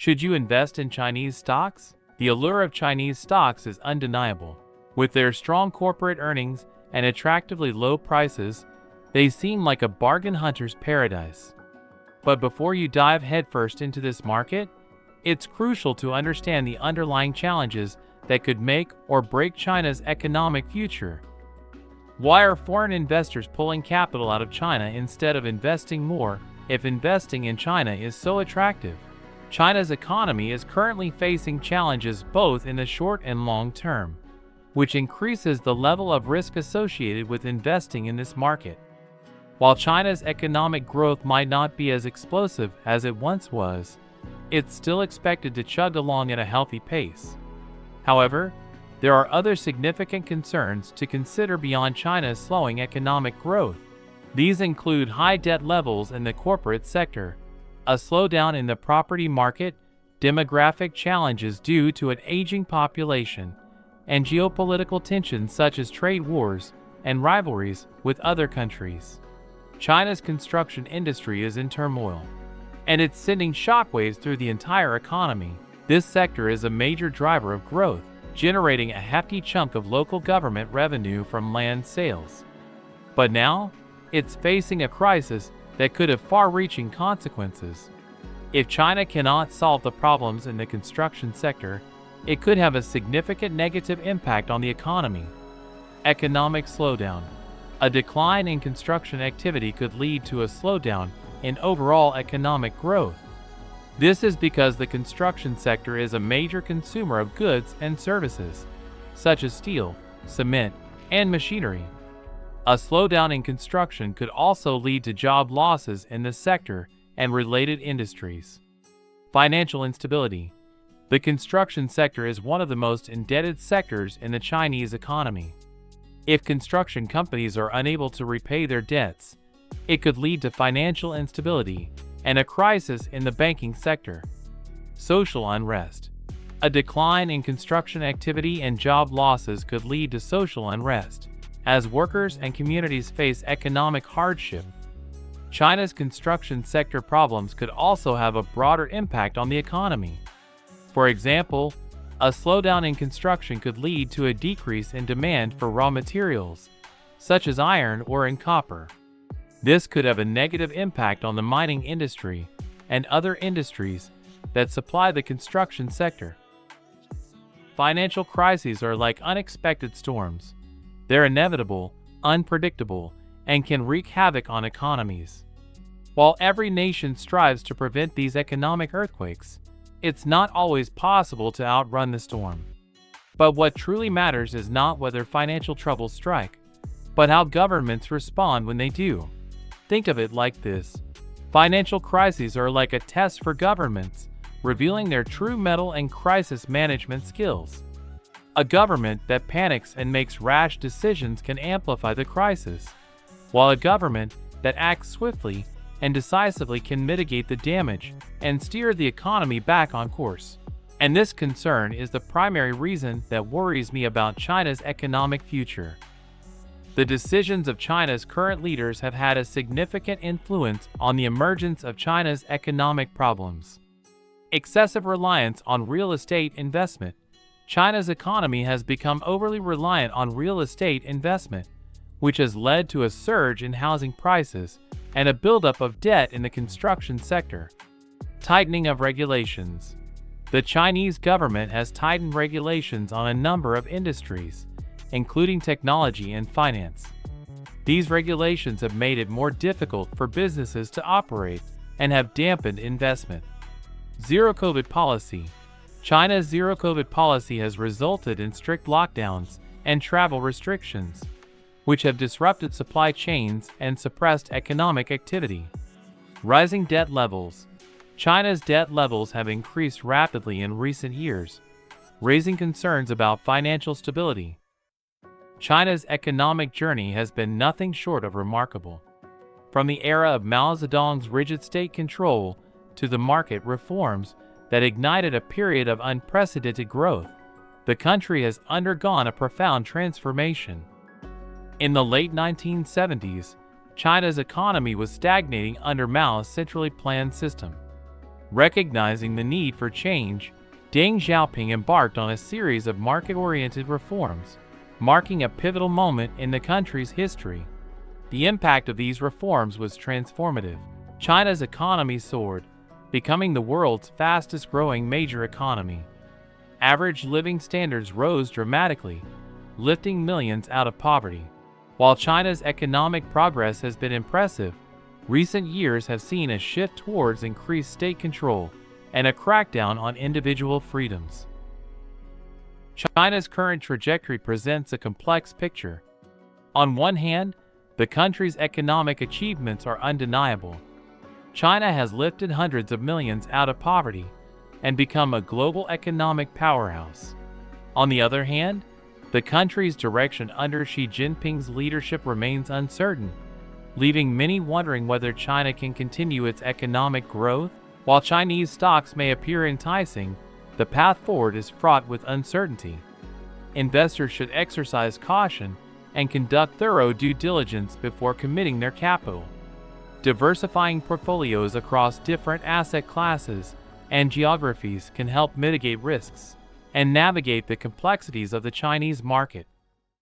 Should you invest in Chinese stocks? The allure of Chinese stocks is undeniable. With their strong corporate earnings and attractively low prices, they seem like a bargain hunter's paradise. But before you dive headfirst into this market, it's crucial to understand the underlying challenges that could make or break China's economic future. Why are foreign investors pulling capital out of China instead of investing more if investing in China is so attractive? China's economy is currently facing challenges both in the short and long term, which increases the level of risk associated with investing in this market. While China's economic growth might not be as explosive as it once was, it's still expected to chug along at a healthy pace. However, there are other significant concerns to consider beyond China's slowing economic growth. These include high debt levels in the corporate sector, a slowdown in the property market, demographic challenges due to an aging population, and geopolitical tensions such as trade wars and rivalries with other countries. China's construction industry is in turmoil, and it's sending shockwaves through the entire economy. This sector is a major driver of growth, generating a hefty chunk of local government revenue from land sales. But now, it's facing a crisis that could have far-reaching consequences. If China cannot solve the problems in the construction sector, it could have a significant negative impact on the economy. Economic slowdown. A decline in construction activity could lead to a slowdown in overall economic growth. This is because the construction sector is a major consumer of goods and services, such as steel, cement, and machinery. A slowdown in construction could also lead to job losses in the sector and related industries. Financial instability. The construction sector is one of the most indebted sectors in the Chinese economy. If construction companies are unable to repay their debts, it could lead to financial instability and a crisis in the banking sector. Social unrest. A decline in construction activity and job losses could lead to social unrest, as workers and communities face economic hardship. China's construction sector problems could also have a broader impact on the economy. For example, a slowdown in construction could lead to a decrease in demand for raw materials, such as iron ore and copper. This could have a negative impact on the mining industry and other industries that supply the construction sector. Financial crises are like unexpected storms. They're inevitable, unpredictable, and can wreak havoc on economies. While every nation strives to prevent these economic earthquakes, it's not always possible to outrun the storm. But what truly matters is not whether financial troubles strike, but how governments respond when they do. Think of it like this. Financial crises are like a test for governments, revealing their true mettle and crisis management skills. A government that panics and makes rash decisions can amplify the crisis, while a government that acts swiftly and decisively can mitigate the damage and steer the economy back on course. And this concern is the primary reason that worries me about China's economic future. The decisions of China's current leaders have had a significant influence on the emergence of China's economic problems. Excessive reliance on real estate investment. China's economy has become overly reliant on real estate investment, which has led to a surge in housing prices and a buildup of debt in the construction sector. Tightening of regulations. The Chinese government has tightened regulations on a number of industries, including technology and finance. These regulations have made it more difficult for businesses to operate and have dampened investment. Zero-COVID policy. China's zero-COVID policy has resulted in strict lockdowns and travel restrictions, which have disrupted supply chains and suppressed economic activity. Rising debt levels. China's debt levels have increased rapidly in recent years, raising concerns about financial stability. China's economic journey has been nothing short of remarkable. From the era of Mao Zedong's rigid state control to the market reforms that ignited a period of unprecedented growth, the country has undergone a profound transformation. In the late 1970s, China's economy was stagnating under Mao's centrally planned system. Recognizing the need for change, Deng Xiaoping embarked on a series of market-oriented reforms, marking a pivotal moment in the country's history. The impact of these reforms was transformative. China's economy soared, becoming the world's fastest-growing major economy. Average living standards rose dramatically, lifting millions out of poverty. While China's economic progress has been impressive, recent years have seen a shift towards increased state control and a crackdown on individual freedoms. China's current trajectory presents a complex picture. On one hand, the country's economic achievements are undeniable. China has lifted hundreds of millions out of poverty and become a global economic powerhouse. On the other hand, the country's direction under Xi Jinping's leadership remains uncertain, leaving many wondering whether China can continue its economic growth. While Chinese stocks may appear enticing, the path forward is fraught with uncertainty. Investors should exercise caution and conduct thorough due diligence before committing their capital. Diversifying portfolios across different asset classes and geographies can help mitigate risks and navigate the complexities of the Chinese market.